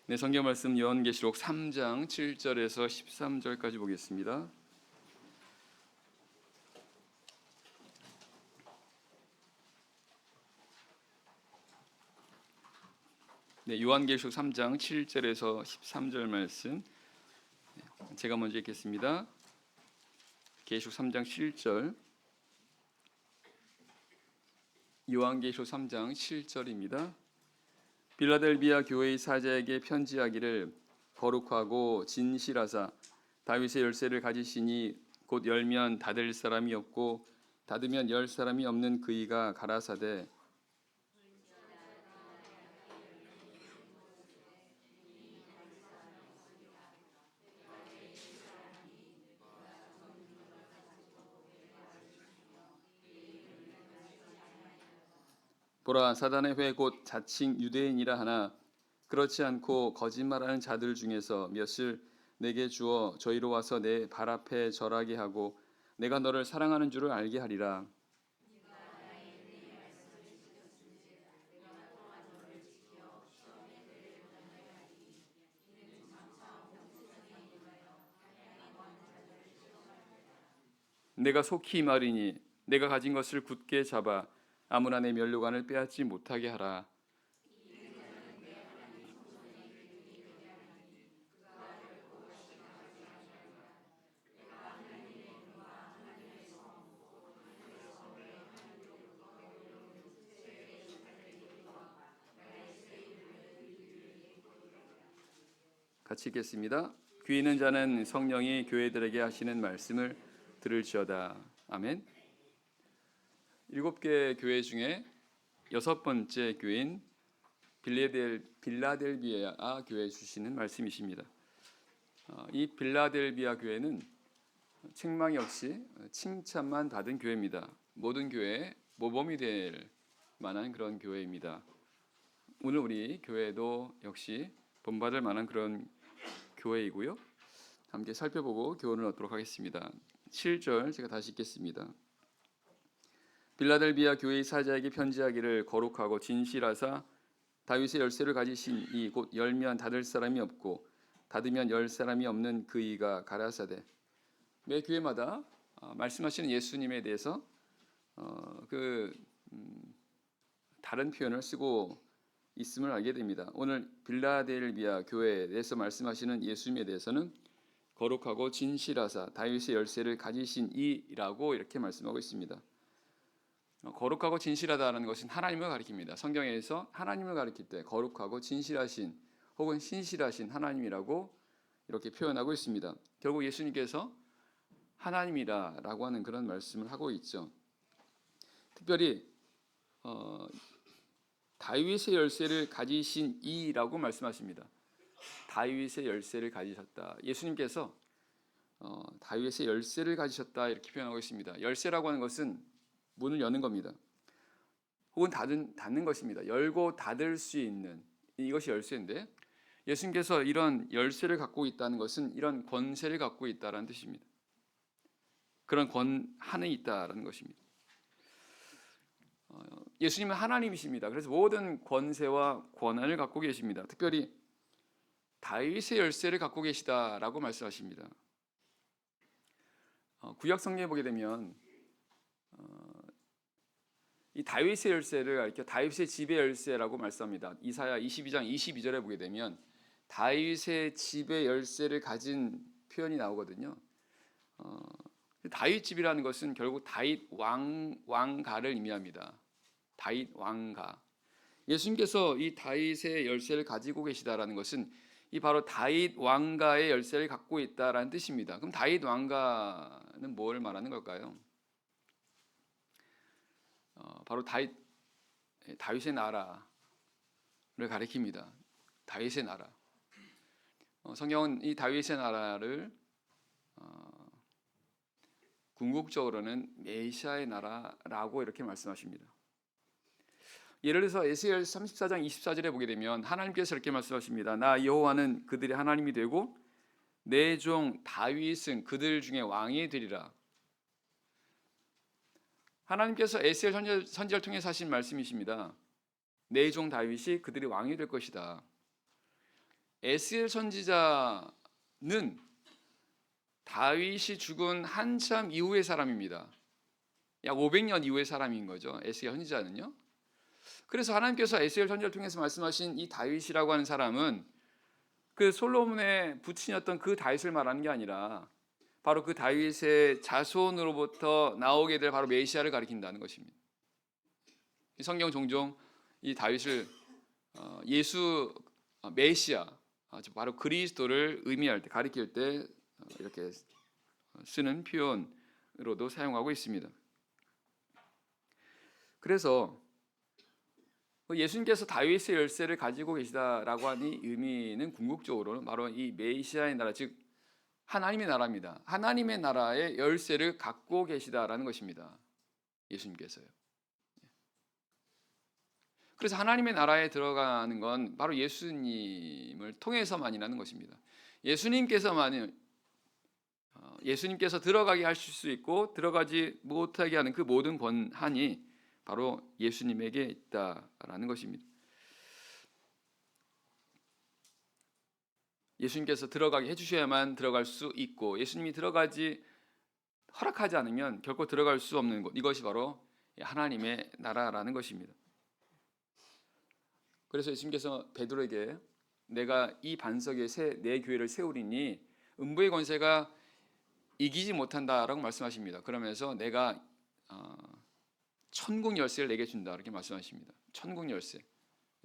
네, 성경 말씀 요한계시록 3장 7절에서 13절까지 보겠습니다. 네, 요한계시록 3장 7절에서 13절 말씀 제가 먼저 읽겠습니다. 계시록 3장 7절, 요한계시록 3장 7절입니다. 빌라델비아 교회의 사자에게 편지하기를 거룩하고 진실하사 다윗의 열쇠를 가지시니 곧 열면 닫을 사람이 없고 닫으면 열 사람이 없는 그이가 가라사대 보라, 사단의 회 곧 자칭 유대인이라 하나 그렇지 않고 거짓말하는 자들 중에서 몇을 내게 주어 저희로 와서 내 발 앞에 절하게 하고 내가 너를 사랑하는 줄을 알게 하리라. 내가 속히 말이니 내가 가진 것을 굳게 잡아 아무나 내 면류관을 빼앗지 못하게 하라. 같이 읽겠습니다. 귀 있는 자는 성령이 교회들에게 하시는 말씀을 들을지어다. 아멘. 7개 교회 중에 6번째 교회인 빌라델비아 교회에 주시는 말씀이십니다. 이 빌라델비아 교회는 책망이 없이 칭찬만 받은 교회입니다. 모든 교회의 모범이 될 만한 그런 교회입니다. 오늘 우리 교회도 역시 본받을 만한 그런 교회이고요. 함께 살펴보고 교훈을 얻도록 하겠습니다. 7절 제가 다시 읽겠습니다. 빌라델비아 교회의 사자에게 편지하기를 거룩하고 진실하사 다윗의 열쇠를 가지신 이 곧 열면 닫을 사람이 없고 닫으면 열 사람이 없는 그이가 가라사대. 매 교회마다 말씀하시는 예수님에 대해서 다른 표현을 쓰고 있음을 알게 됩니다. 오늘 빌라델비아 교회에 대해서 말씀하시는 예수님에 대해서는 거룩하고 진실하사 다윗의 열쇠를 가지신 이라고 이렇게 말씀하고 있습니다. 거룩하고 진실하다는 것은 하나님을 가리킵니다. 성경에서 하나님을 가리킬 때 거룩하고 진실하신 혹은 신실하신 하나님이라고 이렇게 표현하고 있습니다. 결국 예수님께서 하나님이라고 하는 그런 말씀을 하고 있죠. 특별히 다윗의 열쇠를 가지신 이라고 말씀하십니다. 다윗의 열쇠를 가지셨다. 예수님께서 다윗의 열쇠를 가지셨다 이렇게 표현하고 있습니다. 열쇠라고 하는 것은 문을 여는 겁니다. 혹은 닫는 것입니다. 열고 닫을 수 있는 이것이 열쇠인데 예수님께서 이런 열쇠를 갖고 있다는 것은 이런 권세를 갖고 있다는 뜻입니다. 그런 권한이 있다는 것입니다. 예수님은 하나님이십니다. 그래서 모든 권세와 권한을 갖고 계십니다. 특별히 다윗의 열쇠를 갖고 계시다라고 말씀하십니다. 구약 성경에 보게 되면 이 다윗의 열쇠를 가리켜 다윗의 집의 열쇠라고 말씀합니다. 이사야 22장 22절에 보게 되면 다윗의 집의 열쇠를 가진 표현이 나오거든요. 다윗 집이라는 것은 결국 다윗 왕가를 의미합니다. 다윗 왕가. 예수님께서 이 다윗의 열쇠를 가지고 계시다라는 것은 이 바로 다윗 왕가의 열쇠를 갖고 있다라는 뜻입니다. 그럼 다윗 왕가는 뭘 말하는 걸까요? 바로 다윗의 나라를 가리킵니다. 다윗의 나라. 성경은 이 다윗의 나라를 궁극적으로는 메시아의 나라라고 이렇게 말씀하십니다. 예를 들어서 에스겔 34장 24절에 보게 되면 하나님께서 이렇게 말씀하십니다. 나 여호와는 그들의 하나님이 되고 내 종 다윗은 그들 중에 왕이 되리라. 하나님께서 에스겔 선지자를 통해서 하신 말씀이십니다. 내 종 다윗이 그들의 왕이 될 것이다. 에스겔 선지자는 다윗이 죽은 한참 이후의 사람입니다. 약 500년 이후의 사람인 거죠. 에스겔 선지자는요. 그래서 하나님께서 에스겔 선지자를 통해서 말씀하신 이 다윗이라고 하는 사람은 그 솔로몬의 부친이었던 그 다윗을 말하는 게 아니라 바로 그 다윗의 자손으로부터 나오게 될 바로 메시아를 가리킨다는 것입니다. 성경 종종 이 다윗을 예수 메시아, 바로 그리스도를 의미할 때, 가리킬 때 이렇게 쓰는 표현으로도 사용하고 있습니다. 그래서 예수님께서 다윗의 열쇠를 가지고 계시다라고 하는 의미는 궁극적으로는 바로 이 메시아의 나라, 즉 하나님의 나라입니다. 하나님의 나라의 열쇠를 갖고 계시다라는 것입니다. 예수님께서요. 그래서 하나님의 나라에 들어가는 건 바로 예수님을 통해서만이라는 것입니다. 예수님께서 들어가게 하실 수 있고 들어가지 못하게 하는 그 모든 권한이 바로 예수님에게 있다라는 것입니다. 예수님께서 들어가게 해주셔야만 들어갈 수 있고 예수님이 허락하지 않으면 결코 들어갈 수 없는 곳, 이것이 바로 하나님의 나라라는 것입니다. 그래서 예수님께서 베드로에게 내가 이 반석에 내 교회를 세우리니 음부의 권세가 이기지 못한다라고 말씀하십니다. 그러면서 내가 천국 열쇠를 내게 준다 이렇게 말씀하십니다. 천국 열쇠,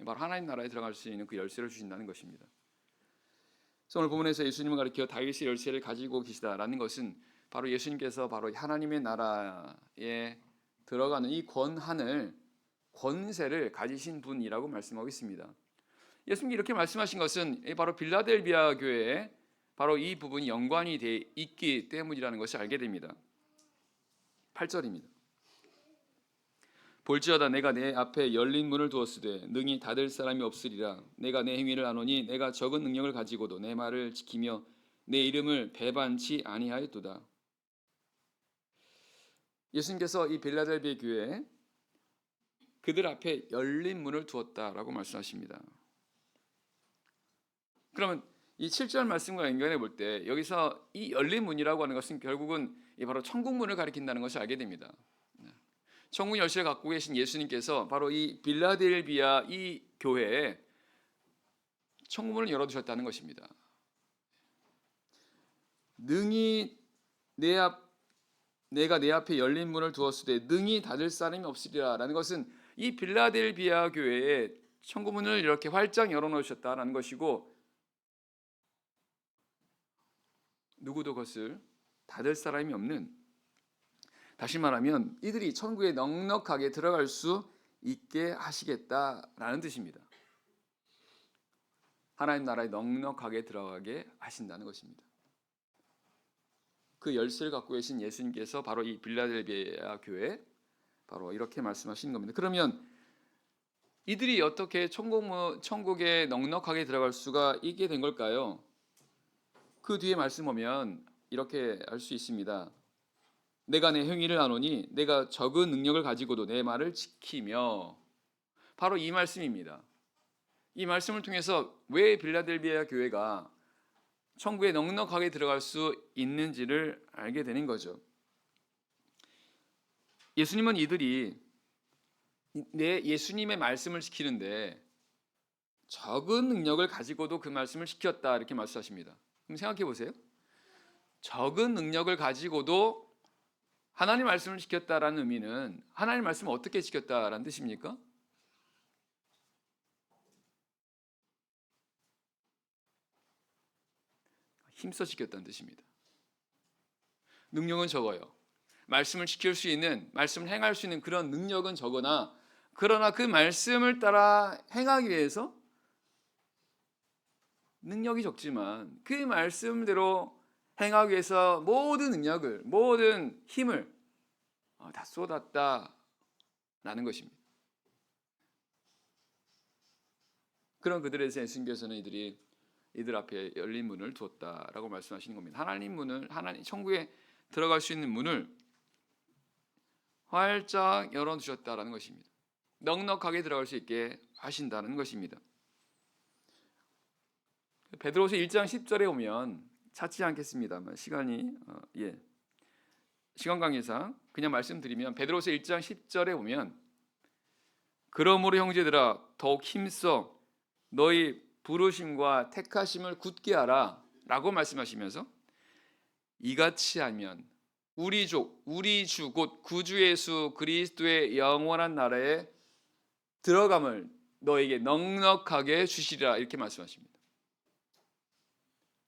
바로 하나님 나라에 들어갈 수 있는 그 열쇠를 주신다는 것입니다. 그래서 오늘 본문에서 예수님을 가리켜 다윗의 열쇠를 가지고 계시다라는 것은 바로 예수님께서 바로 하나님의 나라에 들어가는 이 권세를 가지신 분이라고 말씀하고 있습니다. 예수님이 이렇게 말씀하신 것은 바로 빌라델비아 교회에 바로 이 부분이 연관이 돼 있기 때문이라는 것을 알게 됩니다. 8절입니다. 볼지어다 내가 내 앞에 열린 문을 두었으되 능히 닫을 사람이 없으리라. 내가 내 행위를 아노니 내가 적은 능력을 가지고도 내 말을 지키며 내 이름을 배반치 아니하였도다. 예수님께서 이 빌라델비아 교회에 그들 앞에 열린 문을 두었다라고 말씀하십니다. 그러면 이 7절 말씀과 연결해 볼 때 여기서 이 열린 문이라고 하는 것은 결국은 바로 천국 문을 가리킨다는 것을 알게 됩니다. 천국 열쇠를 갖고 계신 예수님께서 바로 이 빌라델비아 이 교회에 천국 문을 열어두셨다는 것입니다. 능히 내가 내 앞에 열린 문을 두었으되 능히 닫을 사람이 없으리라라는 것은 이 빌라델비아 교회에 천국 문을 이렇게 활짝 열어놓으셨다라는 것이고 누구도 그것을 닫을 사람이 없는, 다시 말하면 이들이 천국에 넉넉하게 들어갈 수 있게 하시겠다라는 뜻입니다. 하나님 나라에 넉넉하게 들어가게 하신다는 것입니다. 그 열쇠를 갖고 계신 예수님께서 바로 이 빌라델비아 교회에 바로 이렇게 말씀하시는 겁니다. 그러면 이들이 어떻게 천국에 넉넉하게 들어갈 수가 있게 된 걸까요? 그 뒤에 말씀 보면 이렇게 알 수 있습니다. 내가 내 행위를 아노니 내가 적은 능력을 가지고도 내 말을 지키며, 바로 이 말씀입니다. 이 말씀을 통해서 왜 빌라델비아 교회가 천국에 넉넉하게 들어갈 수 있는지를 알게 되는 거죠. 예수님은 이들이 예수님의 말씀을 지키는데 적은 능력을 가지고도 그 말씀을 지켰다 이렇게 말씀하십니다. 그럼 생각해 보세요. 적은 능력을 가지고도 하나님 말씀을 지켰다라는 의미는 하나님 말씀을 어떻게 지켰다라는 뜻입니까? 힘써 지켰다는 뜻입니다. 능력은 적어요. 말씀을 지킬 수 있는, 말씀을 행할 수 있는 그런 능력은 적으나, 그러나 그 말씀을 따라 행하기 위해서 능력이 적지만 그 말씀대로 행하기 위해서 모든 능력을, 모든 힘을 다 쏟았다라는 것입니다. 그런 그들에 대해서 예수님께서는 이들 앞에 열린 문을 두었다라고 말씀하시는 겁니다. 하나님 천국에 들어갈 수 있는 문을 활짝 열어두셨다라는 것입니다. 넉넉하게 들어갈 수 있게 하신다는 것입니다. 베드로서 1장 10절에 오면 찾지 않겠습니다만 시간 관계상 그냥 말씀드리면 베드로서 1장 10절에 오면 그러므로 형제들아 더욱 힘써 너희 부르심과 택하심을 굳게 하라 라고 말씀하시면서 이같이 하면 우리 주 곧 구주 예수 그리스도의 영원한 나라에 들어감을 너에게 넉넉하게 주시리라 이렇게 말씀하십니다.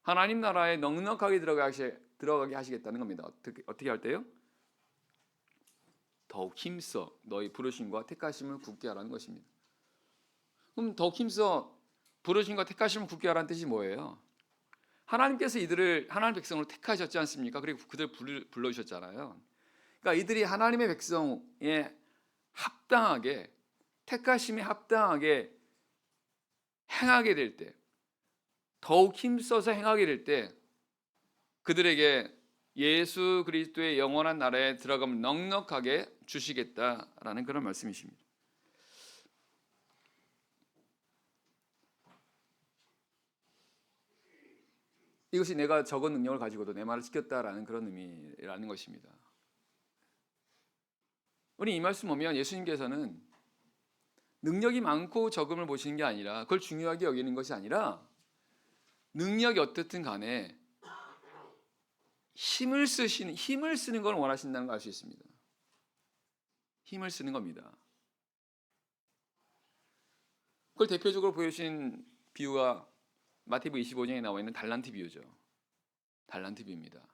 하나님 나라에 넉넉하게 들어가게 하시겠다는 겁니다. 어떻게 할 때요? 더욱 힘써 너희 부르심과 택하심을 굳게 하라는 것입니다. 그럼 더욱 힘써 부르심과 택하심을 굳게 하라는 뜻이 뭐예요? 하나님께서 이들을 하나님 백성으로 택하셨지 않습니까? 그리고 그들 불러주셨잖아요. 그러니까 이들이 하나님의 백성에 합당하게 택하심에 합당하게 행하게 될 때, 더욱 힘써서 행하게 될 때 그들에게 예수 그리스도의 영원한 나라에 들어가면 넉넉하게 주시겠다라는 그런 말씀이십니다. 이것이 내가 적은 능력을 가지고도 내 말을 지켰다라는 그런 의미라는 것입니다. 우리 이 말씀 보면 예수님께서는 능력이 많고 적음을 보시는 게 아니라 그걸 중요하게 여기는 것이 아니라 능력이 어떻든 간에 힘을 쓰는 걸 원하신다는 걸 알 수 있습니다. 힘을 쓰는 겁니다. 그걸 대표적으로 보여주신 비유가 마태복음 25장에 나와 있는 달란트 비유죠. 달란트 비유입니다.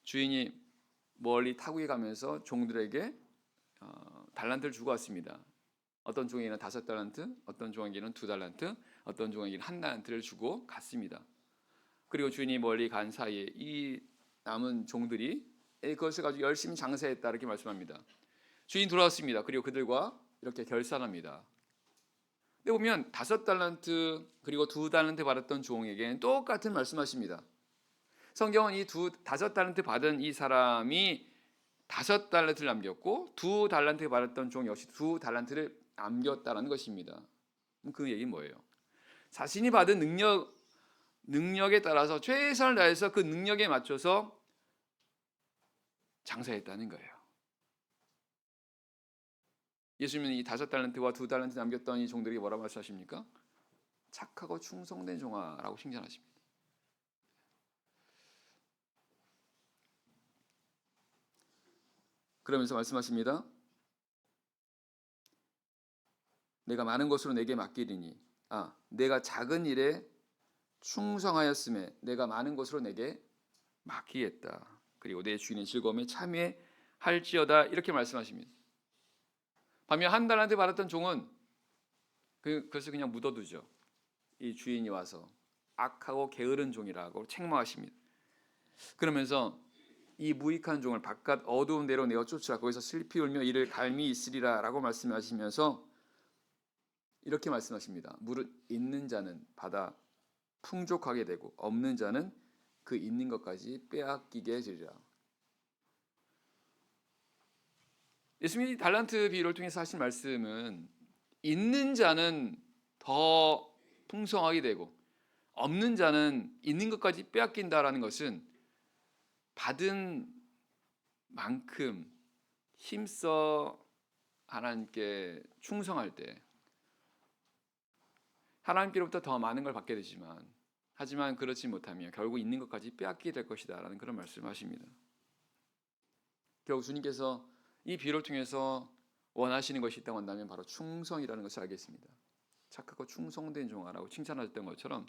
주인이 멀리 타국에 가면서 종들에게 달란트를 주고 왔습니다. 어떤 종에게는 5달란트, 어떤 종에게는 2달란트, 어떤 종에게는 1달란트를 주고 갔습니다. 그리고 주인이 멀리 간 사이에 이 남은 종들이 그것을 가지고 열심히 장사했다 이렇게 말씀합니다. 주인 돌아왔습니다. 그리고 그들과 이렇게 결산합니다. 근데 보면 5달란트 그리고 2달란트 받았던 종에게는 똑같은 말씀하십니다. 성경은 이 5달란트 받은 이 사람이 5달란트를 남겼고 2달란트 받았던 종 역시 2달란트를 남겼다는 것입니다. 그 얘기는 뭐예요? 자신이 받은 능력에 따라서 최선을 다해서 그 능력에 맞춰서 장사했다는 거예요. 예수님은 이 5달란트와 2달란트 남겼던 이 종들에게 뭐라고 말씀하십니까? 착하고 충성된 종아라고 칭찬하십니다. 그러면서 말씀하십니다. 내가 많은 것으로 내게 맡기리니 내가 작은 일에 충성하였음에 내가 많은 것으로 내게 맡기겠다. 그리고 내 주인의 즐거움에 참여할지어다 이렇게 말씀하십니다. 반면 1달란트 받았던 종은 그것을 그냥 묻어두죠. 이 주인이 와서 악하고 게으른 종이라고 책망하십니다. 그러면서 이 무익한 종을 바깥 어두운 데로 내어 쫓으라. 거기서 슬피 울며 이를 갈미 있으리라 라고 말씀하시면서 이렇게 말씀하십니다. 무릇 있는 자는 받아 풍족하게 되고 없는 자는 그 있는 것까지 빼앗기게 되리라. 예수님이 달란트 비유를 통해서 하신 말씀은 있는 자는 더 풍성하게 되고 없는 자는 있는 것까지 빼앗긴다라는 것은 받은 만큼 힘써 하나님께 충성할 때 하나님께로부터 더 많은 걸 받게 되지만 하지만 그렇지 못하면 결국 있는 것까지 빼앗기게 될 것이다 라는 그런 말씀을 하십니다. 결국 주님께서 이 비유를 통해서 원하시는 것이 있다고 한다면 바로 충성이라는 것을 알겠습니다. 착하고 충성된 종아라고 칭찬하셨던 것처럼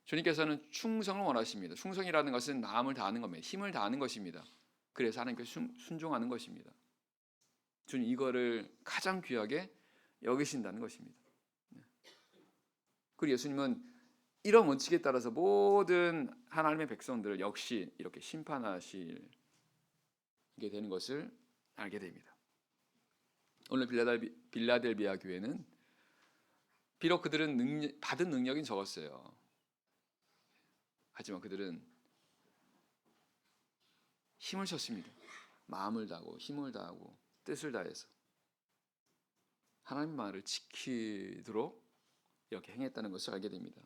주님께서는 충성을 원하십니다. 충성이라는 것은 마음을 다하는 겁니다. 힘을 다하는 것입니다. 그래서 하나님께 순종하는 것입니다. 주님 이거를 가장 귀하게 여기신다는 것입니다. 그리고 예수님은 이런 원칙에 따라서 모든 하나님의 백성들을 역시 이렇게 심판하시게 되는 것을 알게 됩니다. 오늘 빌라델비아 교회는 비록 그들은 받은 능력이 적었어요. 하지만 그들은 힘을 썼습니다. 마음을 다하고 힘을 다하고 뜻을 다해서 하나님 말을 지키도록 이렇게 행했다는 것을 알게 됩니다.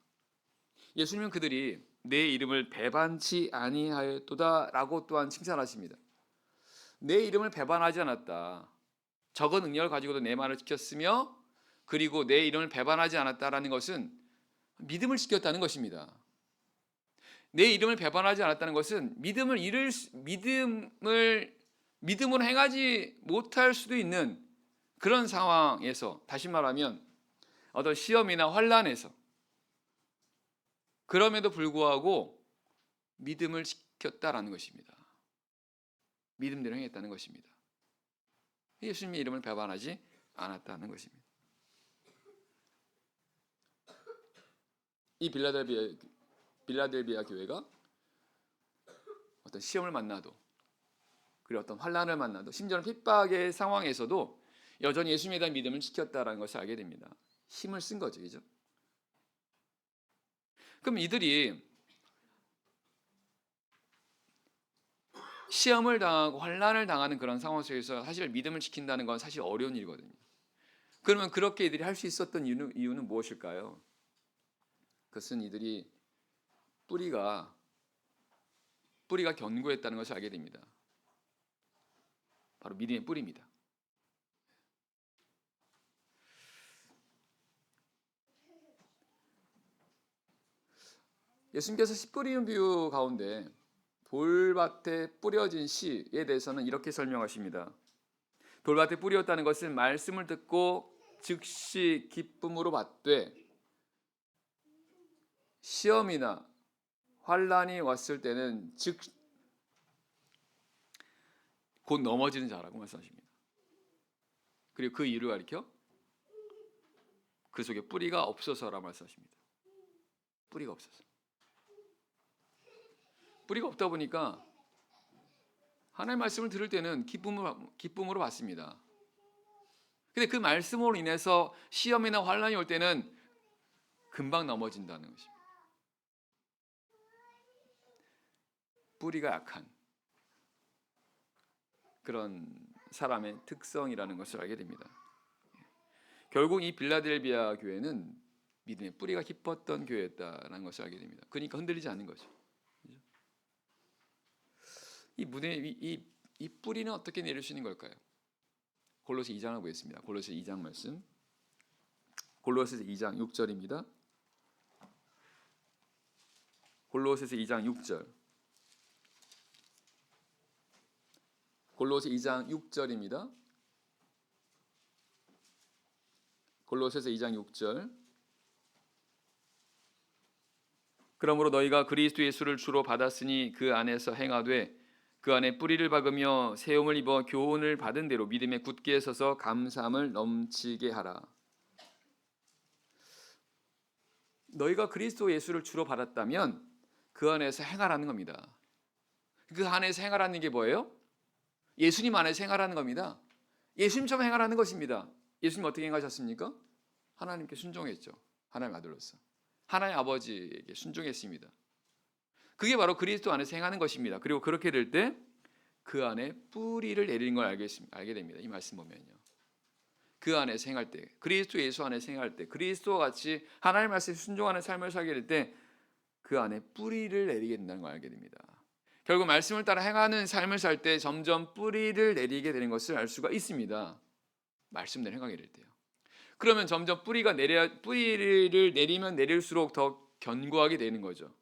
예수님은 그들이 내 이름을 배반치 아니하였도다라고 또한 칭찬하십니다. 내 이름을 배반하지 않았다. 적은 능력을 가지고도 내 말을 지켰으며 그리고 내 이름을 배반하지 않았다라는 것은 믿음을 지켰다는 것입니다. 내 이름을 배반하지 않았다는 것은 믿음으로 행하지 못할 수도 있는 그런 상황에서, 다시 말하면 어떤 시험이나 환난에서, 그럼에도 불구하고 믿음을 지켰다라는 것입니다. 믿음대로 행했다는 것입니다. 예수님의 이름을 배반하지 않았다는 것입니다. 이 빌라델비아 교회가 어떤 시험을 만나도, 그리고 어떤 환난을 만나도, 심지어는 핍박의 상황에서도 여전히 예수님에 대한 믿음을 지켰다라는 것을 알게 됩니다. 힘을 쓴 거죠, 그죠? 그럼 이들이 시험을 당하고 환난을 당하는 그런 상황 속에서 사실 믿음을 지킨다는 건 사실 어려운 일이거든요. 그러면 그렇게 이들이 할 수 있었던 이유는 무엇일까요? 그것은 이들이 뿌리가 견고했다는 것을 알게 됩니다. 바로 믿음의 뿌리입니다. 예수님께서 씨 뿌리는 비유 가운데 돌밭에 뿌려진 씨에 대해서는 이렇게 설명하십니다. 돌밭에 뿌렸다는 것은 말씀을 듣고 즉시 기쁨으로 받되 시험이나 환난이 왔을 때는 곧 넘어지는 자라고 말씀하십니다. 그리고 그 이유를 가리켜 그 속에 뿌리가 없어서라고 말씀하십니다. 뿌리가 없어서. 뿌리가 없다 보니까 하나님의 말씀을 들을 때는 기쁨으로 받습니다. 근데 그 말씀으로 인해서 시험이나 환난이 올 때는 금방 넘어진다는 것입니다. 뿌리가 약한 그런 사람의 특성이라는 것을 알게 됩니다. 결국 이 빌라델비아 교회는 믿음의 뿌리가 깊었던 교회였다는 것을 알게 됩니다. 그러니까 흔들리지 않는 거죠. 이 뿌리는 어떻게 내릴 수 있는 걸까요? 골로새 2장을 보겠습니다. 골로새 2장 말씀. 골로새서 2장 6절입니다. 골로새서 2장 6절. 골로새 2장 6절입니다. 골로새서 2장 6절. 그러므로 너희가 그리스도 예수를 주로 받았으니 그 안에서 행하되 그 안에 뿌리를 박으며 세움을 입어 교훈을 받은 대로 믿음에 굳게 서서 감사함을 넘치게 하라. 너희가 그리스도 예수를 주로 받았다면 그 안에서 행하라는 겁니다. 그 안에서 행하라는 게 뭐예요? 예수님 안에서 행하라는 겁니다. 예수님처럼 행하라는 것입니다. 예수님 어떻게 행하셨습니까? 하나님께 순종했죠. 하나님 아들로서. 하나님 아버지에게 순종했습니다. 그게 바로 그리스도 안에서 행하는 것입니다. 그리고 그렇게 될 때 그 안에 뿌리를 내리는 걸 알게 됩니다. 이 말씀 보면요. 그 안에서 행할 때, 그리스도 예수 안에서 행할 때, 그리스도와 같이 하나님 말씀에 순종하는 삶을 살게 될 때 그 안에 뿌리를 내리게 된다는 걸 알게 됩니다. 결국 말씀을 따라 행하는 삶을 살 때 점점 뿌리를 내리게 되는 것을 알 수가 있습니다. 말씀대로 행하게 될 때요. 그러면 점점 뿌리를 내리면 내릴수록 더 견고하게 되는 거죠.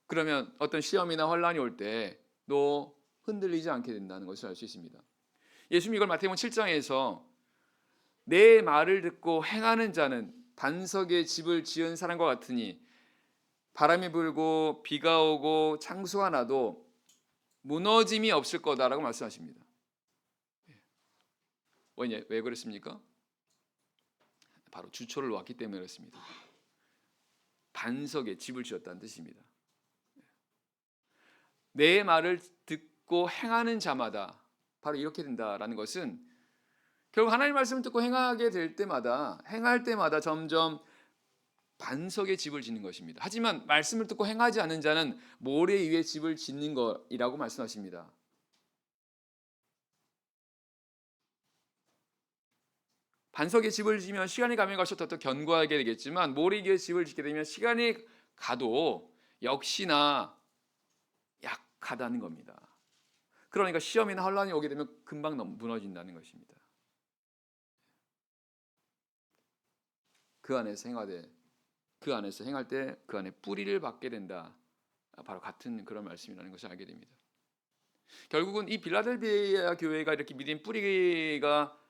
그러면 어떤 시험이나 환난이 올 때도 흔들리지 않게 된다는 것을 알 수 있습니다. 예수님이 이걸 마태복음 7장에서 내 말을 듣고 행하는 자는 반석에 집을 지은 사람과 같으니 바람이 불고 비가 오고 창수가 나도 무너짐이 없을 거다라고 말씀하십니다. 왜 그랬습니까? 바로 주초를 놓았기 때문에 그렇습니다. 반석에 집을 지었다는 뜻입니다. 내 말을 듣고 행하는 자마다 바로 이렇게 된다라는 것은 결국 하나님의 말씀을 듣고 행하게 될 때마다, 행할 때마다 점점 반석에 집을 짓는 것입니다. 하지만 말씀을 듣고 행하지 않는 자는 모래 위에 집을 짓는 것이라고 말씀하십니다. 반석에 집을 지으면 시간이 가면 갈수록 더 견고하게 되겠지만 모래기에 집을 짓게 되면 시간이 가도 역시나 약하다는 겁니다. 그러니까 시험이나 혼란이 오게 되면 금방 무너진다는 것입니다. 그 안에서 행할 때 그 안에 뿌리를 받게 된다. 바로 같은 그런 말씀이라는 것을 알게 됩니다. 결국은 이 빌라델비아 교회가 이렇게 믿음 뿌리가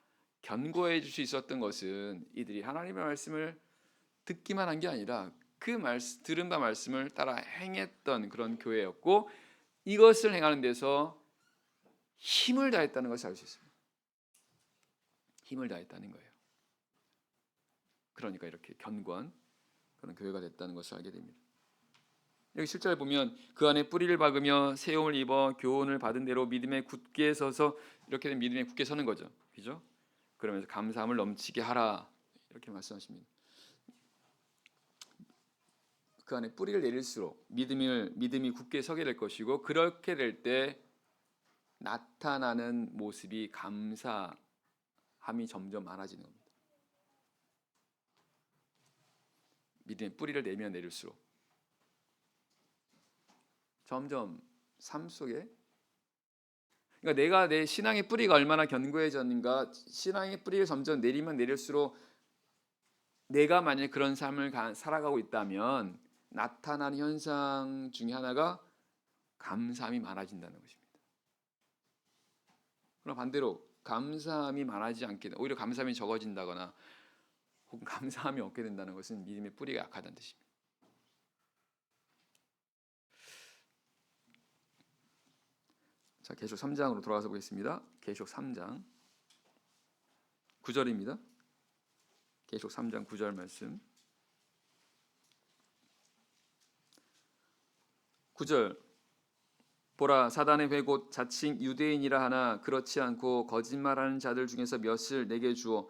견고해질 수 있었던 것은 이들이 하나님의 말씀을 듣기만 한 게 아니라 그 들은 바 말씀을 따라 행했던 그런 교회였고, 이것을 행하는 데서 힘을 다했다는 것을 알 수 있습니다. 힘을 다했다는 거예요. 그러니까 이렇게 견고한 그런 교회가 됐다는 것을 알게 됩니다. 여기 7절 보면 그 안에 뿌리를 박으며 세움을 입어 교훈을 받은 대로 믿음에 굳게 서서, 이렇게 된 믿음에 굳게 서는 거죠. 그죠? 그러면서 감사함을 넘치게 하라, 이렇게 말씀하십니다. 그 안에 뿌리를 내릴수록 믿음이 굳게 서게 될 것이고, 그렇게 될 때 나타나는 모습이 감사함이 점점 많아지는 겁니다. 믿음의 뿌리를 내면 내릴수록 점점 삶 속에, 그러니까 내가 내 신앙의 뿌리가 얼마나 견고해졌는가, 신앙의 뿌리를 점점 내리면 내릴수록 내가 만약 그런 삶을 살아가고 있다면 나타나는 현상 중에 하나가 감사함이 많아진다는 것입니다. 그럼 반대로 감사함이 많아지지 않게, 오히려 감사함이 적어진다거나 혹은 감사함이 없게 된다는 것은 믿음의 뿌리가 약하다는 뜻입니다. 자, 계시록 3장으로 돌아가서 보겠습니다. 계시록 3장 9절입니다. 계시록 3장 9절 말씀. 9절 보라, 사단의 회 곧 자칭 유대인이라 하나 그렇지 않고 거짓말하는 자들 중에서 몇을 내게 주어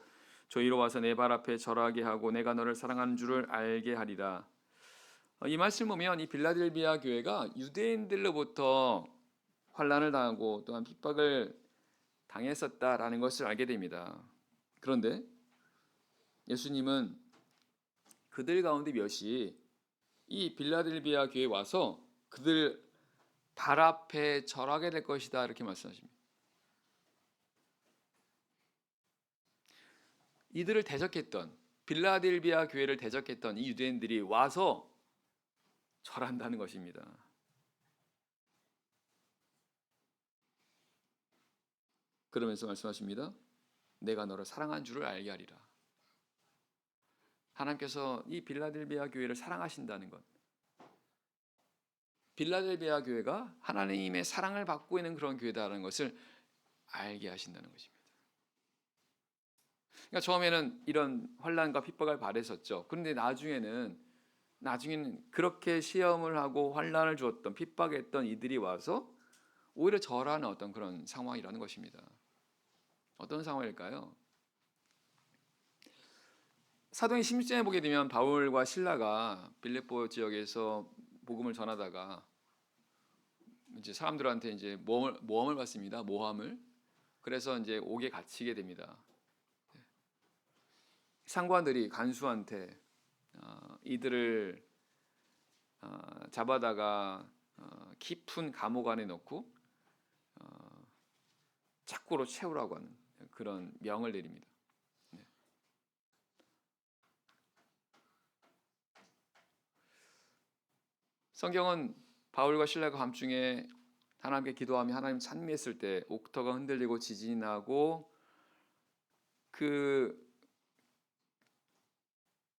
저희로 와서 내 발 앞에 절하게 하고 내가 너를 사랑하는 줄을 알게 하리라. 이 말씀 보면 이 빌라델비아 교회가 유대인들로부터 환난을 당하고 또한 핍박을 당했었다라는 것을 알게 됩니다. 그런데 예수님은 그들 가운데 몇이 이 빌라델비아 교회에 와서 그들 발 앞에 절하게 될 것이다, 이렇게 말씀하십니다. 이들을 대적했던, 빌라델비아 교회를 대적했던 이 유대인들이 와서 절한다는 것입니다. 그러면서 말씀하십니다. 내가 너를 사랑한 줄을 알게 하리라. 하나님께서 이 빌라델비아 교회를 사랑하신다는 것, 빌라델비아 교회가 하나님의 사랑을 받고 있는 그런 교회다라는 것을 알게 하신다는 것입니다. 그러니까 처음에는 이런 환난과 핍박을 받았었죠. 그런데 나중에는 그렇게 시험을 하고 환난을 주었던, 핍박했던 이들이 와서 오히려 절하는 어떤 그런 상황이라는 것입니다. 어떤 상황일까요? 사도행 16장에 보게 되면 바울과 실라가 빌립보 지역에서 복음을 전하다가 이제 사람들한테 이제 모함을 받습니다. 모함을. 그래서 이제 옥에 갇히게 됩니다. 상관들이 간수한테 이들을 잡아다가 깊은 감옥 안에 넣고 착고로 채우라고 하는 그런 명을 내립니다. 성경은 바울과 실라가 밤중에 하나님께 기도하며 하나님 찬미했을 때 옥터가 흔들리고 지진이 나고 그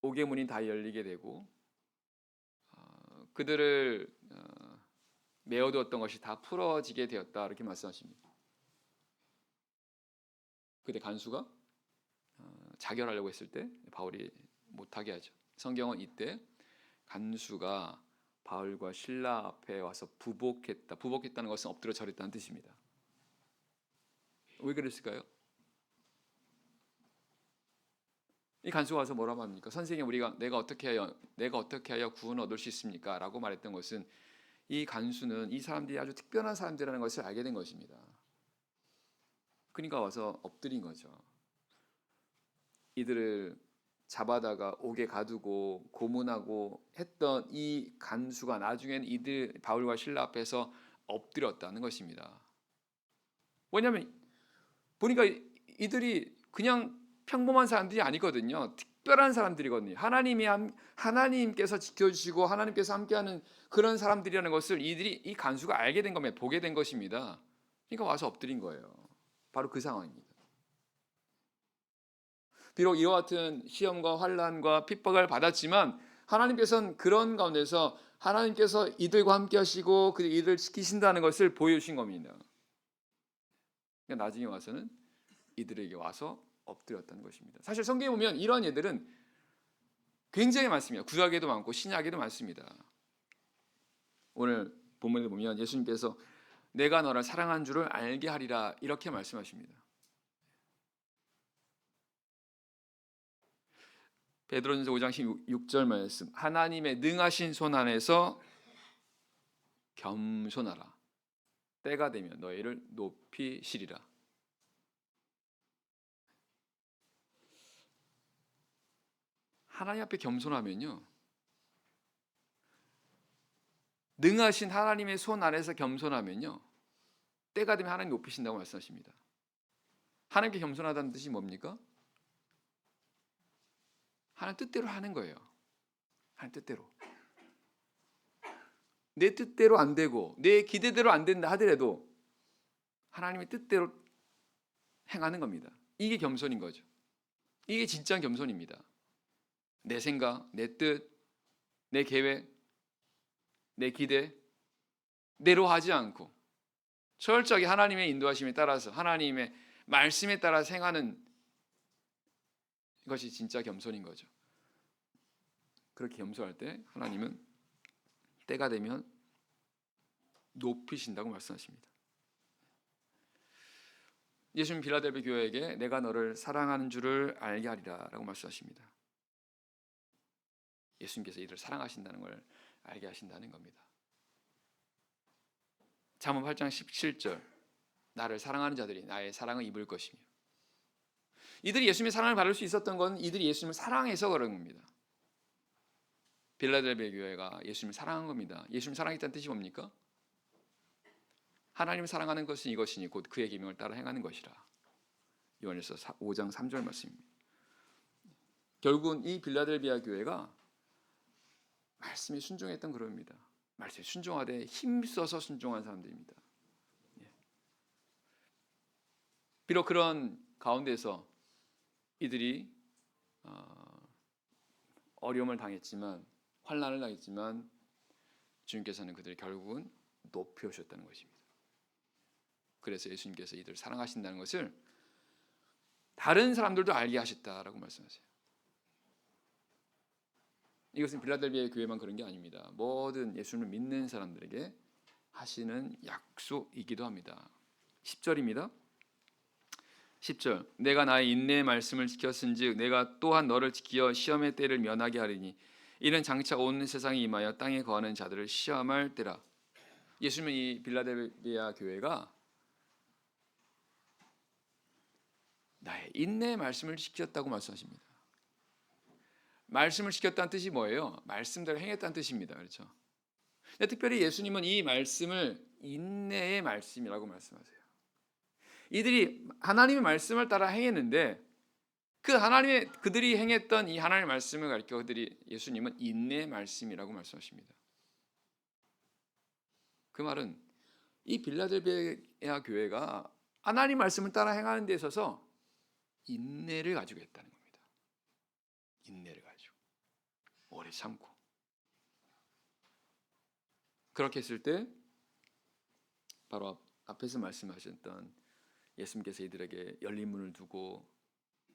옥의 문이 다 열리게 되고 그들을 메어두었던 것이 다 풀어지게 되었다, 이렇게 말씀하십니다. 그때 간수가 자결하려고 했을 때 바울이 못하게 하죠. 성경은 이때 간수가 바울과 실라 앞에 와서 부복했다. 부복했다는 것은 엎드려 절했다는 뜻입니다. 왜 그랬을까요? 이 간수가 와서 뭐라고 합니까? 선생님, 내가 어떻게 하여 구원을 얻을 수 있습니까? 라고 말했던 것은 이 간수는 이 사람들이 아주 특별한 사람들이라는 것을 알게 된 것입니다. 그러니까 와서 엎드린 거죠. 이들을 잡아다가 옥에 가두고 고문하고 했던 이 간수가 나중에는 이들 바울과 실라 앞에서 엎드렸다는 것입니다. 왜냐하면 보니까 이들이 그냥 평범한 사람들이 아니거든요. 특별한 사람들이거든요. 하나님께서 지켜주시고 하나님께서 함께하는 그런 사람들이라는 것을 이들이 이 간수가 알게 된 겁니다. 보게 된 것입니다. 그러니까 와서 엎드린 거예요. 바로 그 상황입니다. 비록 이와 같은 시험과 환난과 핍박을 받았지만 하나님께서는 그런 가운데서 하나님께서 이들과 함께 하시고 이들을 지키신다는 것을 보여주신 겁니다. 그러니까 나중에 와서는 이들에게 와서 엎드렸다는 것입니다. 사실 성경에 보면 이러한 예들은 굉장히 많습니다. 구약에도 많고 신약에도 많습니다. 오늘 본문에 보면 예수님께서 내가 너를 사랑한 줄을 알게 하리라 이렇게 말씀하십니다. 베드로전서 5장 16절 말씀, 하나님의 능하신 손 안에서 겸손하라. 때가 되면 너희를 높이시리라. 하나님 앞에 겸손하면요, 능하신 하나님의 손 안에서 겸손하면요, 때가 되면 하나님 높이신다고 말씀하십니다. 하나님께 겸손하다는 뜻이 뭡니까? 하나님 뜻대로 하는 거예요. 하나님 뜻대로. 내 뜻대로 안 되고 내 기대대로 안 된다 하더라도 하나님의 뜻대로 행하는 겁니다. 이게 겸손인 거죠. 이게 진짜 겸손입니다. 내 생각, 내 뜻, 내 계획, 내 기대 대로 하지 않고 철저하게 하나님의 인도하심에 따라서 하나님의 말씀에 따라 행하는 것이 진짜 겸손인 거죠. 그렇게 겸손할 때 하나님은 때가 되면 높이신다고 말씀하십니다. 예수님 빌라델비 교회에게 내가 너를 사랑하는 줄을 알게 하리라 라고 말씀하십니다. 예수님께서 이들을 사랑하신다는 걸 알게 하신다는 겁니다. 잠언 8장 17절, 나를 사랑하는 자들이 나의 사랑을 입을 것이며. 이들이 예수님의 사랑을 받을 수 있었던 건 이들이 예수님을 사랑해서 그런 겁니다. 빌라델비아 교회가 예수님을 사랑한 겁니다. 예수님을 사랑했다는 뜻이 뭡니까? 하나님을 사랑하는 것은 이것이니 곧 그의 계명을 따라 행하는 것이라. 요한일서 5장 3절 말씀입니다. 결국은 이 빌라델비아 교회가 말씀에 순종했던 그룹입니다. 말씀에 순종하되 힘써서 순종한 사람들입니다. 비록 그런 가운데서 이들이 어려움을 당했지만, 환난을 당했지만 주님께서는 그들을 결국은 높여주셨다는 것입니다. 그래서 예수님께서 이들을 사랑하신다는 것을 다른 사람들도 알게 하셨다라고 말씀하세요. 이것은 빌라델비아 교회만 그런 게 아닙니다. 모든 예수님을 믿는 사람들에게 하시는 약속이기도 합니다. 10절입니다. 10절, 내가 나의 인내의 말씀을 지켰은즉 내가 또한 너를 지키어 시험의 때를 면하게 하리니 이는 장차 온 세상에 임하여 땅에 거하는 자들을 시험할 때라. 예수님은 이 빌라델비아 교회가 나의 인내의 말씀을 지켰다고 말씀하십니다. 말씀을 지켰다는 뜻이 뭐예요? 말씀대로 행했다는 뜻입니다. 그렇죠? 근데 특별히 예수님은 이 말씀을 인내의 말씀이라고 말씀하세요. 이들이 하나님의 말씀을 따라 행했는데 그들이 행했던 이 하나님의 말씀을 가리켜 예수님은 인내의 말씀이라고 말씀하십니다. 그 말은 이 빌라델비아 교회가 하나님 말씀을 따라 행하는 데 있어서 인내를 가지고 있다는 겁니다. 인내를 가지고 오래 참고, 그렇게 했을 때 바로 앞에서 말씀하셨던 예수님께서 이들에게 열린 문을 두고,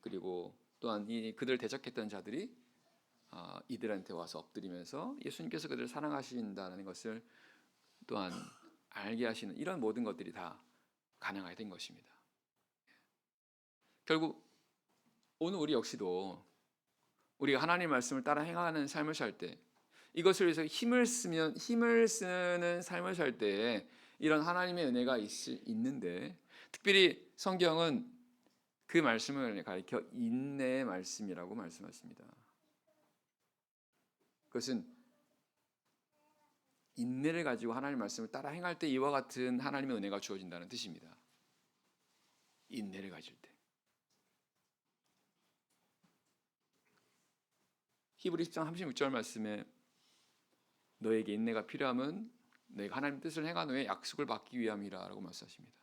그리고 또한 그들을 대적했던 자들이 이들한테 와서 엎드리면서 예수님께서 그들을 사랑하신다는 것을 또한 알게 하시는 이런 모든 것들이 다 가능하게 된 것입니다. 결국 오늘 우리 역시도 우리가 하나님의 말씀을 따라 행하는 삶을 살 때, 이것을 위해서 힘을 쓰는 삶을 살 때에 이런 하나님의 은혜가 있는데, 특별히 성경은 그 말씀을 가리켜 인내의 말씀이라고 말씀하십니다. 그것은 인내를 가지고 하나님의 말씀을 따라 행할 때 이와 같은 하나님의 은혜가 주어진다는 뜻입니다. 인내를 가질 때. 히브리 10장 36절 말씀에 너에게 인내가 필요함은 너희가 하나님의 뜻을 행한 후에 약속을 받기 위함이라 라고 말씀하십니다.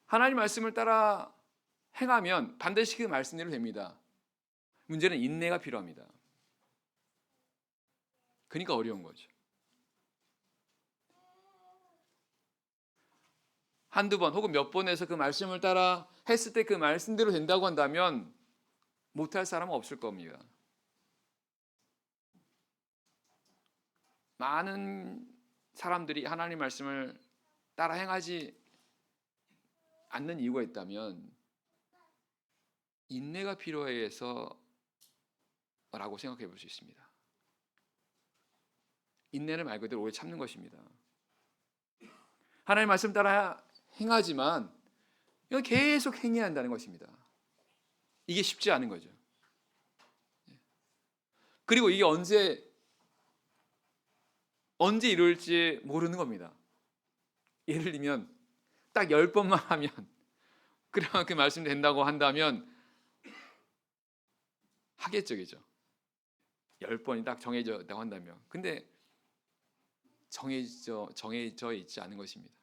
하나님 말씀을 따라 행하면 반드시 그 말씀대로 됩니다. 문제는 인내가 필요합니다. 그러니까 어려운 거죠. 한두 번 혹은 몇 번에서 그 말씀을 따라 했을 때 그 말씀대로 된다고 한다면 못할 사람은 없을 겁니다. 많은 사람들이 하나님 말씀을 따라 행하지 않는 이유가 있다면 인내가 필요해서 라고 생각해 볼 수 있습니다. 인내는 말 그대로 오래 참는 것입니다. 하나님 말씀 따라 행하지만 이건 계속 행해야 한다는 것입니다. 이게 쉽지 않은 거죠. 그리고 이게 언제 이룰지 모르는 겁니다. 예를 들면 딱 10번만 하면 그러면 그 말씀 된다고 한다면 하겠죠, 그죠? 10번이 딱 정해져 있다고 한다면. 근데 정해져 있지 않은 것입니다.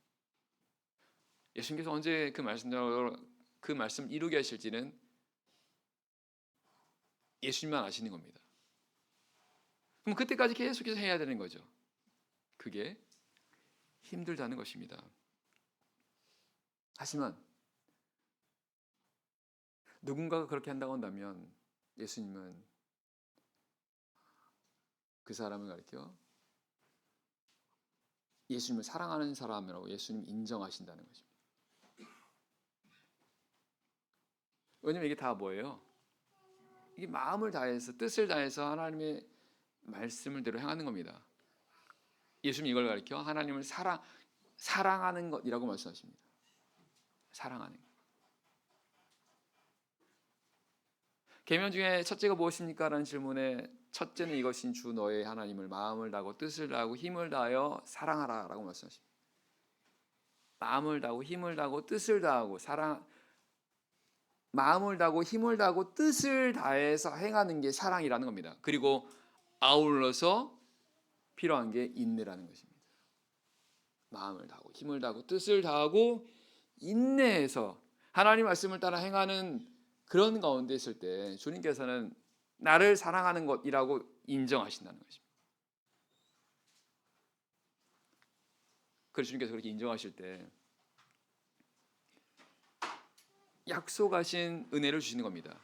예수님께서 언제 그 말씀 이루게 하실지는 예수님만 아시는 겁니다. 그럼 그때까지 계속해서 해야 되는 거죠. 그게 힘들다는 것입니다. 하지만 누군가가 그렇게 한다고 한다면 예수님은 그 사람을 가리켜 예수님을 사랑하는 사람이라고 예수님 인정하신다는 것입니다. 왜냐면 이게 다 뭐예요? 이게 마음을 다해서 뜻을 다해서 하나님의 말씀을대로 행하는 겁니다. 예수님 이걸 가리켜 하나님을 사랑하는 것이라고 말씀하십니다. 사랑하는 것. 계명 중에 첫째가 무엇입니까? 라는 질문에 첫째는 이것인 주 너의 하나님을 마음을 다하고 뜻을 다하고 힘을 다하여 사랑하라 라고 말씀하십니다. 마음을 다하고 힘을 다하고 뜻을 다하고 마음을 다하고 힘을 다하고 뜻을 다해서 행하는 게 사랑이라는 겁니다. 그리고 아울러서 필요한 게 인내라는 것입니다. 마음을 다하고 힘을 다하고 뜻을 다하고 인내해서 하나님 말씀을 따라 행하는 그런 가운데 있을 때 주님께서는 나를 사랑하는 것이라고 인정하신다는 것입니다. 그래서 주님께서 그렇게 인정하실 때 약속하신 은혜를 주시는 겁니다.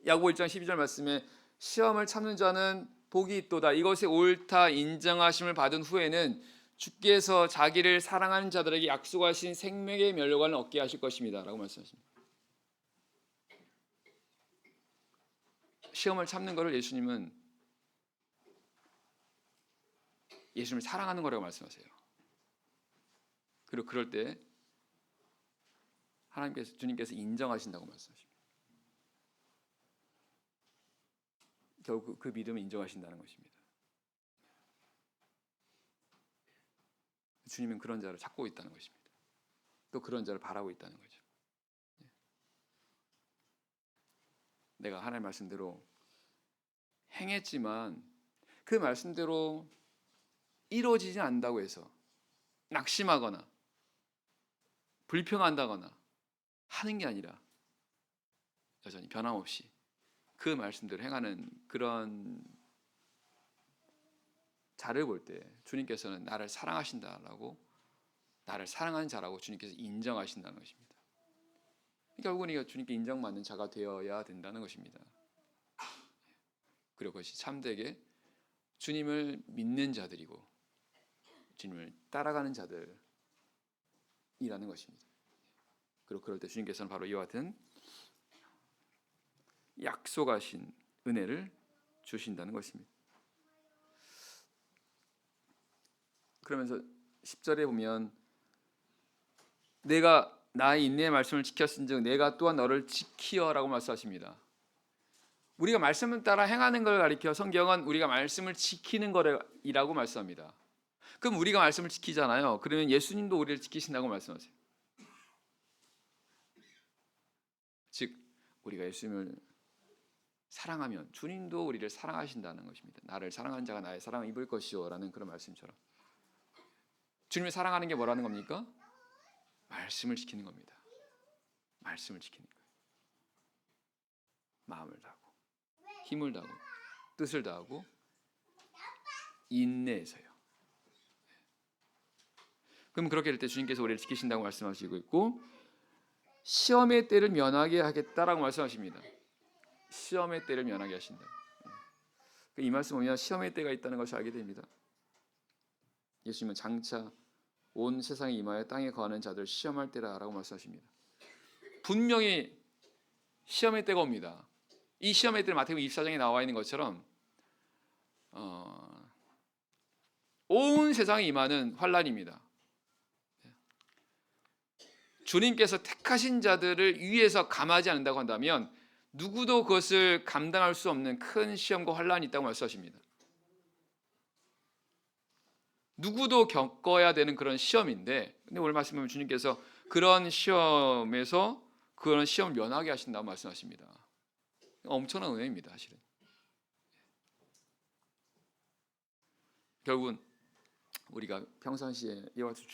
야고보 1장 12절 말씀에 시험을 참는 자는 복이 있도다. 이것이 옳다 인정하심을 받은 후에는 주께서 자기를 사랑하는 자들에게 약속하신 생명의 면류관을 얻게 하실 것입니다 라고 말씀하십니다. 시험을 참는 것을 예수님을 사랑하는 거라고 말씀하세요. 그리고 그럴 때 주님께서 인정하신다고 말씀하십니다. 결국 그 믿음을 인정하신다는 것입니다. 주님은 그런 자를 찾고 있다는 것입니다. 또 그런 자를 바라고 있다는 거죠. 내가 하나님의 말씀대로 행했지만 그 말씀대로 이루어지지 않는다고 해서 낙심하거나 불평한다거나 하는 게 아니라 여전히 변함없이 그 말씀대로 행하는 그런 자를 볼 때 주님께서는 나를 사랑하신다라고, 나를 사랑하는 자라고 주님께서 인정하신다는 것입니다. 결국은 이거 주님께 인정받는 자가 되어야 된다는 것입니다. 그리고 그것이 참되게 주님을 믿는 자들이고 주님을 따라가는 자들이라는 것입니다. 그리고 그럴 때 주님께서는 바로 이와 같은 약속하신 은혜를 주신다는 것입니다. 그러면서 10절에 보면 내가 나의 인내의 말씀을 지켰은즉 내가 또한 너를 지키어라고 말씀하십니다. 우리가 말씀을 따라 행하는 걸 가리켜 성경은 우리가 말씀을 지키는 거라고 말씀합니다. 그럼 우리가 말씀을 지키잖아요. 그러면 예수님도 우리를 지키신다고 말씀하세요. 즉 우리가 예수님을 사랑하면 주님도 우리를 사랑하신다는 것입니다. 나를 사랑한 자가 나의 사랑을 입을 것이요 라는 그런 말씀처럼 주님을 사랑하는 게 뭐라는 겁니까? 말씀을 지키는 겁니다. 말씀을 지키는 거예요. 마음을 다하고 힘을 다하고 뜻을 다하고 인내해서요. 그럼 그렇게 될 때 주님께서 우리를 지키신다고 말씀하시고 있고 시험의 때를 면하게 하겠다라고 말씀하십니다. 시험의 때를 면하게 하신다. 이 말씀 보면 시험의 때가 있다는 것을 알게 됩니다. 예수님은 장차 온 세상에 임하여 땅에 거하는 자들 시험할 때라라고 말씀하십니다. 분명히 시험의 때가 옵니다. 이 시험의 때는 마태복음 24장에 나와 있는 것처럼 온 세상에 임하는 환란입니다. 주님께서 택하신 자들을 위해서 감하지 않는다고 한다면 누구도 그것을 감당할 수 없는 큰 시험과 환란이 있다고 말씀하십니다. 누구도 겪어야 되는 그런 시험인데 근데 오늘 말씀 보면 주님께서 그런 시험에서 그런 시험을 면하게 하신다고 말씀하십니다. 엄청난 은혜입니다. 사실은 결국은 우리가 평상시에 이와 같이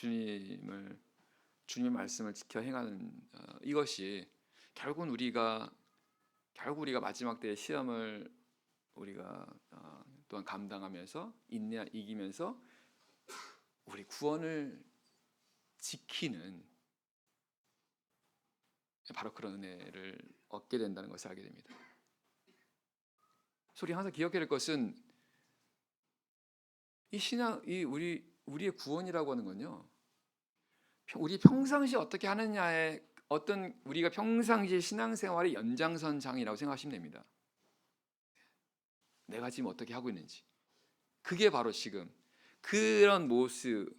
주님의 말씀을 지켜 행하는 이것이 결국은 우리가 마지막 때의 시험을 우리가 또한 감당하면서 이기면서 우리 구원을 지키는 바로 그런 은혜를 얻게 된다는 것을 알게 됩니다. 우리 항상 기억해야 될 것은 이 우리의 구원이라고 하는 건요. 우리 평상시 어떻게 하느냐의 어떤 우리가 평상시 신앙생활의 연장선상이라고 생각하시면 됩니다. 내가 지금 어떻게 하고 있는지 그게 바로 지금 그런 모습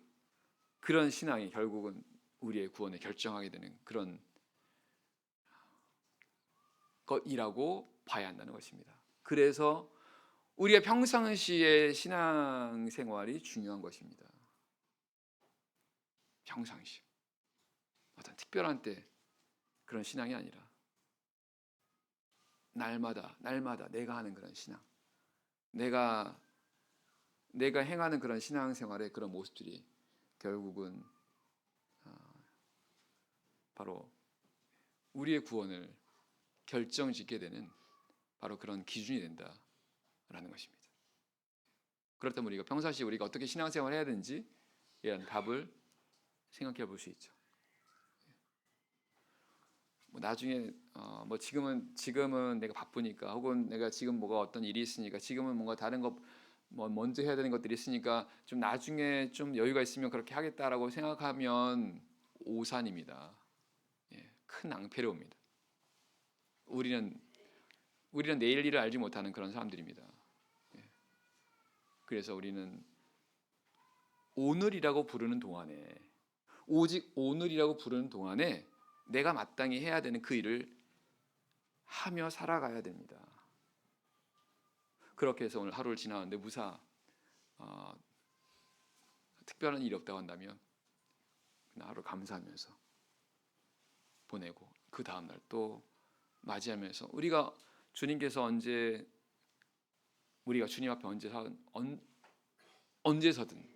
그런 신앙이 결국은 우리의 구원을 결정하게 되는 그런 것이라고 봐야 한다는 것입니다. 그래서 우리가 평상시의 신앙생활이 중요한 것입니다. 평상시 어떤 특별한 때 그런 신앙이 아니라 날마다 내가 하는 그런 신앙 내가 행하는 그런 신앙생활의 그런 모습들이 결국은 바로 우리의 구원을 결정짓게 되는 바로 그런 기준이 된다라는 것입니다. 그렇다면 우리가 평상시에 우리가 어떻게 신앙생활을 해야 되는지 이런 답을 생각해 볼 수 있죠. 나중에 지금은 내가 바쁘니까 혹은 내가 지금 뭐가 어떤 일이 있으니까 지금은 뭔가 다른 것 먼저 해야 되는 것들이 있으니까 좀 나중에 좀 여유가 있으면 그렇게 하겠다라고 생각하면 오산입니다. 큰 낭패를 옵니다. 우리는 내일 일을 알지 못하는 그런 사람들입니다. 그래서 우리는 오늘이라고 부르는 동안에 오직 오늘이라고 부르는 동안에 내가 마땅히 해야 되는 그 일을 하며 살아가야 됩니다. 그렇게 해서 오늘 하루를 지나는데 특별한 일이 없다고 한다면 그냥 하루 감사하면서 보내고 그 다음날 또 맞이하면서 주님께서 우리가 주님 앞에 언제서든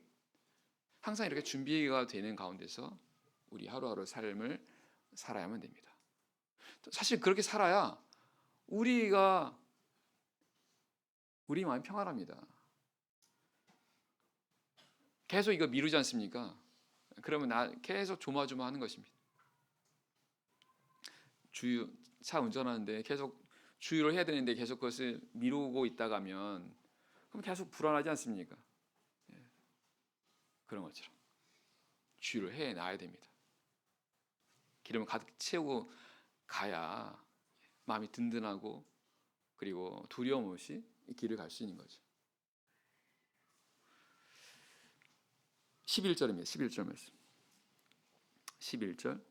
항상 이렇게 준비가 되는 가운데서 우리 하루하루 삶을 살아야만 됩니다. 사실 그렇게 살아야 우리 마음이 평안합니다. 계속 이거 미루지 않습니까? 그러면 계속 조마조마하는 것입니다. 차 운전하는데 계속 주유를 해야 되는데 계속 그것을 미루고 있다가면 그럼 계속 불안하지 않습니까? 그런 것처럼 주유를 해놔야 됩니다. 기름을 가득 채우고 가야 마음이 든든하고 그리고 두려움 없이 이 길을 갈 수 있는 거죠. 11절입니다. 11절 말씀. 11절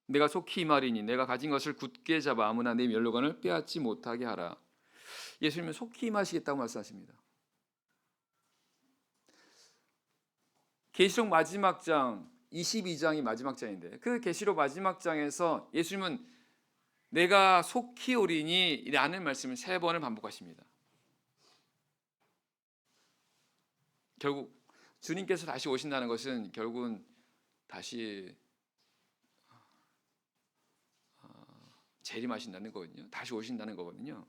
내가 속히 말이니 내가 가진 것을 굳게 잡아 아무나 내 면류관을 빼앗지 못하게 하라. 예수님은 속히 임하시겠다고 말씀하십니다. 계시록 마지막 장 22장이 마지막 장인데 그 계시록 마지막 장에서 예수님은 내가 속히 오리니 라는 말씀을 3번을 반복하십니다. 결국 주님께서 다시 오신다는 것은 결국은 다시 재림하신다는 거거든요. 다시 오신다는 거거든요.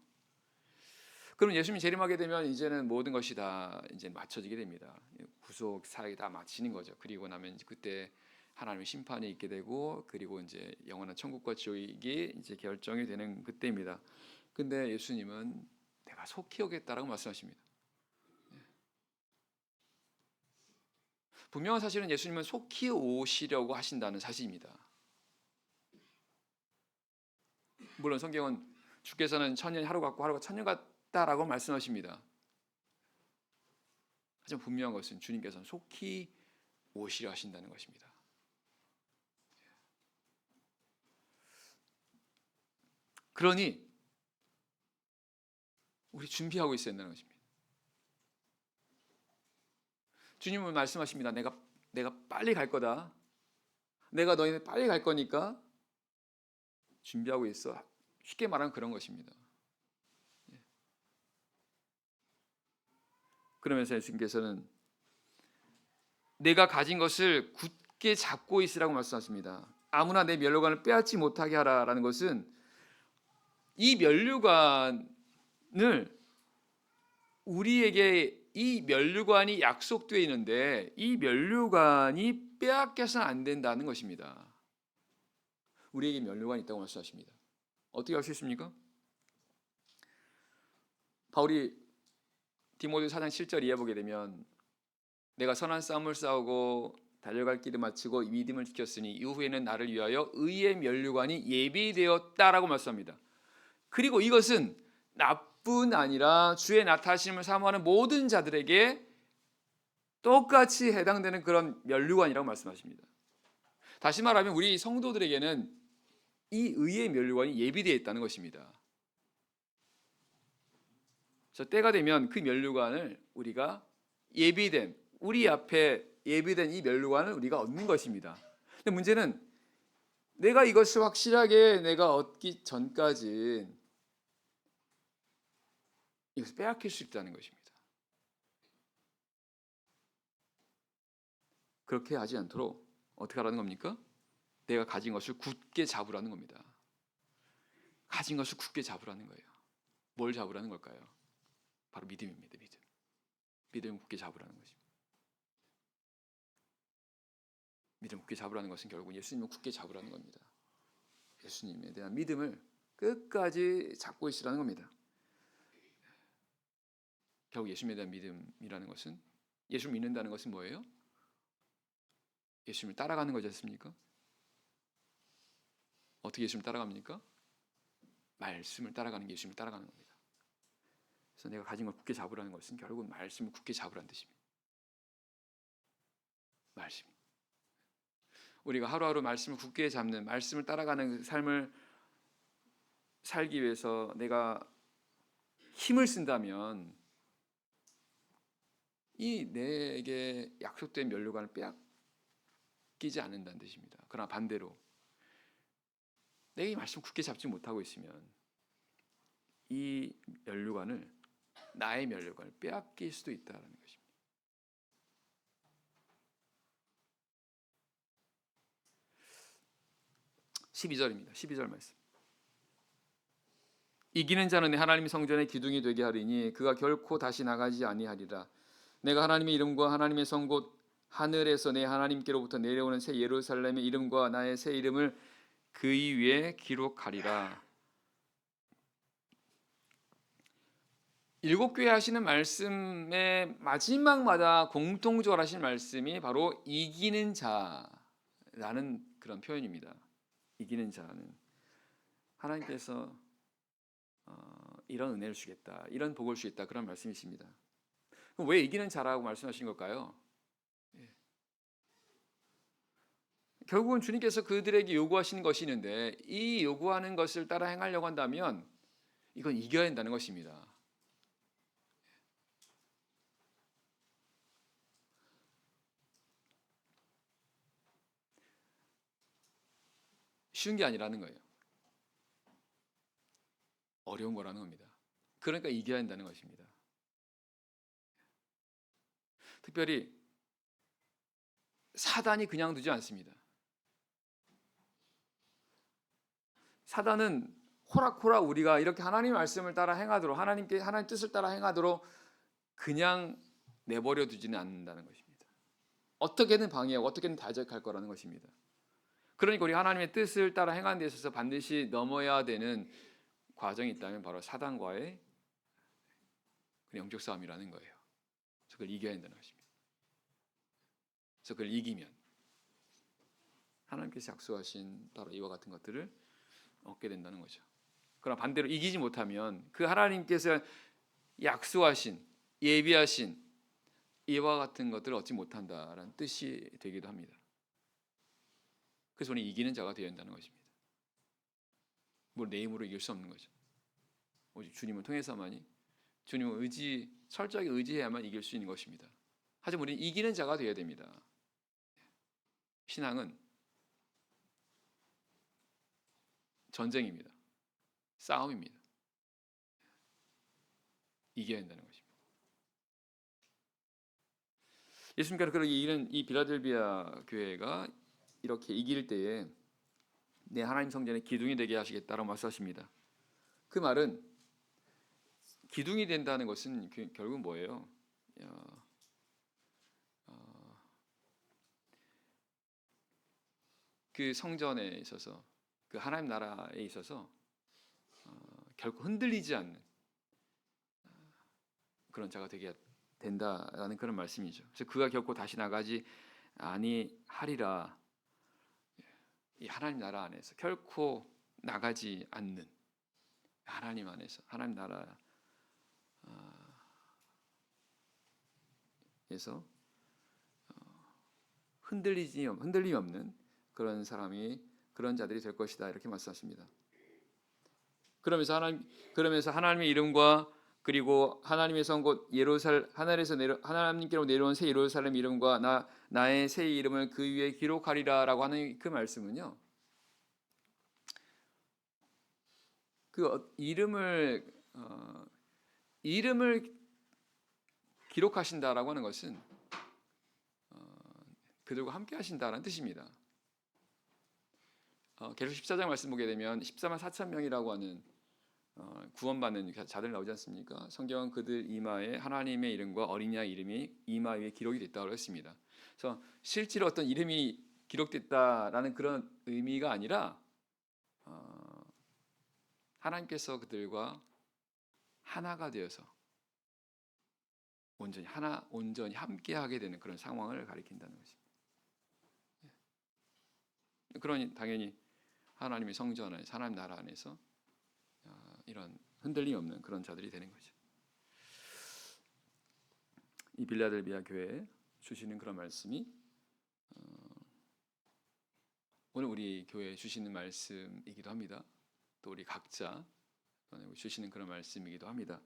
그럼 예수님이 재림하게 되면 이제는 모든 것이 다 이제 맞춰지게 됩니다. 구속 사역이 다 마치는 거죠. 그리고 나면 이제 그때 하나님의 심판이 있게 되고 그리고 이제 영원한 천국과 지옥이 이제 결정이 되는 그때입니다. 근데 예수님은 내가 속히 오겠다라고 말씀하십니다. 분명한 사실은 예수님은 속히 오시려고 하신다는 사실입니다. 물론 성경은 주께서는 천년이 하루 같고 하루가 천년 같다라고 말씀하십니다. 하지만 분명한 것은 주님께서는 속히 오시려 하신다는 것입니다. 그러니 우리 준비하고 있어야 한다는 것입니다. 주님은 말씀하십니다. 내가 빨리 갈 거다. 내가 너희는 빨리 갈 거니까 준비하고 있어. 쉽게 말하면 그런 것입니다. 그러면서 예수님께서는 내가 가진 것을 굳게 잡고 있으라고 말씀하십니다. 아무나 내 면류관을 빼앗지 못하게 하라라는 것은 이 면류관을 우리에게 이 면류관이 약속되어 있는데 이 면류관이 빼앗겨서는 안 된다는 것입니다. 우리에게 면류관이 있다고 말씀하십니다. 어떻게 알 수 있습니까? 바울이 디모데 4장 7절 이해 보게 되면 내가 선한 싸움을 싸우고 달려갈 길을 마치고 믿음을 지켰으니 이후에는 나를 위하여 의의 면류관이 예비되었다라고 말씀합니다. 그리고 이것은 나뿐 아니라 주의 나타나심을 사모하는 모든 자들에게 똑같이 해당되는 그런 면류관이라고 말씀하십니다. 다시 말하면 우리 성도들에게는 이 의의 면류관이 예비되어 있다는 것입니다. 그래서 때가 되면 그 면류관을 우리가 예비된 우리 앞에 예비된 이 면류관을 우리가 얻는 것입니다. 근데 문제는 내가 이것을 확실하게 내가 얻기 전까지 이것을 빼앗길 수 있다는 것입니다. 그렇게 하지 않도록 어떻게 하라는 겁니까? 내가 가진 것을 굳게 잡으라는 겁니다. 가진 것을 굳게 잡으라는 거예요. 뭘 잡으라는 걸까요? 바로 믿음입니다. 믿음 굳게 잡으라는 것입니다. 믿음 굳게 잡으라는 것은 결국 예수님을 굳게 잡으라는 겁니다. 예수님에 대한 믿음을 끝까지 잡고 있으라는 겁니다. 결국 예수님에 대한 믿음이라는 것은 예수를 믿는다는 것은 뭐예요? 예수님을 따라가는 거지 않습니까? 어떻게 예수님을 따라갑니까? 말씀을 따라가는 게 예수님을 따라가는 겁니다. 그래서 내가 가진 걸 굳게 잡으라는 것은 결국은 말씀을 굳게 잡으라는 뜻입니다. 말씀. 우리가 하루하루 말씀을 굳게 잡는 말씀을 따라가는 삶을 살기 위해서 내가 힘을 쓴다면 이 내게 약속된 면류관을 빼앗기지 않는다는 뜻입니다. 그러나 반대로 내가 이 말씀 굳게 잡지 못하고 있으면 이 면류관을 나의 면류관을 빼앗길 수도 있다는 것입니다. 12절입니다. 12절 말씀. 이기는 자는 내 하나님의 성전의 기둥이 되게 하리니 그가 결코 다시 나가지 아니하리라. 내가 하나님의 이름과 하나님의 성 곧 하늘에서 내 하나님께로부터 내려오는 새 예루살렘의 이름과 나의 새 이름을 그 위에 기록하리라. 일곱 교회 하시는 말씀의 마지막마다 공통적으로 하시는 말씀이 바로 이기는 자라는 그런 표현입니다. 이기는 자는 하나님께서 이런 은혜를 주겠다, 이런 복을 주겠다 그런 말씀이십니다. 그럼 왜 이기는 자라고 말씀하신 걸까요? 결국은 주님께서 그들에게 요구하시는 것이 있는데 이 요구하는 것을 따라 행하려고 한다면 이건 이겨야 한다는 것입니다. 쉬운 게 아니라는 거예요. 어려운 거라는 겁니다. 그러니까 이겨야 한다는 것입니다. 특별히 사단이 그냥 두지 않습니다. 사단은 호락호락 우리가 이렇게 하나님의 말씀을 따라 행하도록 하나님 뜻을 따라 행하도록 그냥 내버려 두지는 않는다는 것입니다. 어떻게든 방해하고 어떻게든 대적할 거라는 것입니다. 그러니까 우리 하나님의 뜻을 따라 행하는 데 있어서 반드시 넘어야 되는 과정이 있다면 바로 사단과의 영적 싸움이라는 거예요. 그걸 이겨야 한다는 것입니다. 그래서 그걸 이기면 하나님께서 약속하신 바로 이와 같은 것들을 얻게 된다는 거죠. 그러나 반대로 이기지 못하면 그 하나님께서 약속하신 예비하신 이와 같은 것들을 얻지 못한다라는 뜻이 되기도 합니다. 그래서 우리는 이기는 자가 되어야 한다는 것입니다. 뭘 내 힘으로 이길 수 없는 거죠. 오직 주님을 통해서만이 주님을 철저하게 의지해야만 이길 수 있는 것입니다. 하지만 우리는 이기는 자가 되어야 됩니다. 신앙은 전쟁입니다. 싸움입니다. 이겨야 한다는 것입니다. 예수님께서 그렇게 이기는 이 빌라델비아 교회가 이렇게 이길 때에 내 하나님 성전의 기둥이 되게 하시겠다라고 말씀하십니다. 그 말은 기둥이 된다는 것은 결국 뭐예요? 그 성전에 있어서 그 하나님 나라에 있어서 결코 흔들리지 않는 그런 자가 되게 된다라는 그런 말씀이죠. 그래서 그가 결코 다시 나가지 아니하리라. 이 하나님 나라 안에서 결코 나가지 않는 하나님 안에서 하나님 나라에서 흔들림이 없는 그런 자들이 될 것이다 이렇게 말씀하십니다. 그러면서 하나님의 이름과 그리고 하나님의 성 곧 하나님께로 내려온 새 예루살렘 이름과 나의 새 이름을 그 위에 기록하리라라고 하는 그 말씀은요. 그 이름을 기록하신다라고 하는 것은 그들과 함께 하신다라는 뜻입니다. 계속 14장 말씀 보게 되면 14만 4천 명이라고 하는 구원받는 자들 나오지 않습니까? 성경은 그들 이마에 하나님의 이름과 어린 양 이름이 이마 위에 기록이 됐다고 했습니다. 그래서 실제로 어떤 이름이 기록됐다라는 그런 의미가 아니라 하나님께서 그들과 하나가 되어서 온전히 함께하게 되는 그런 상황을 가리킨다는 것입니다. 그러니 당연히 하나님의 성전 안에서 하나님 나라 안에서 이런 흔들림 없는 그런 자들이 되는 거죠. 이 빌라델비아 교회에 주시는 그런 말씀이 오늘 우리 교회에 주시는 말씀이기도 합니다. 또 우리 각자 주시는 그런 말씀이기도 합니다.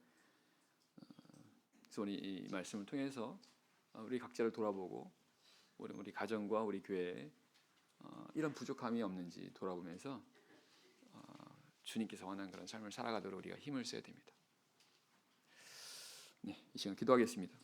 그래서 우리 이 말씀을 통해서 우리 각자를 돌아보고 우리 가정과 우리 교회에 이런 부족함이 없는지 돌아보면서 주님께서 원하는 그런 삶을 살아가도록 우리가 힘을 써야 됩니다. 네, 이 시간 기도하겠습니다.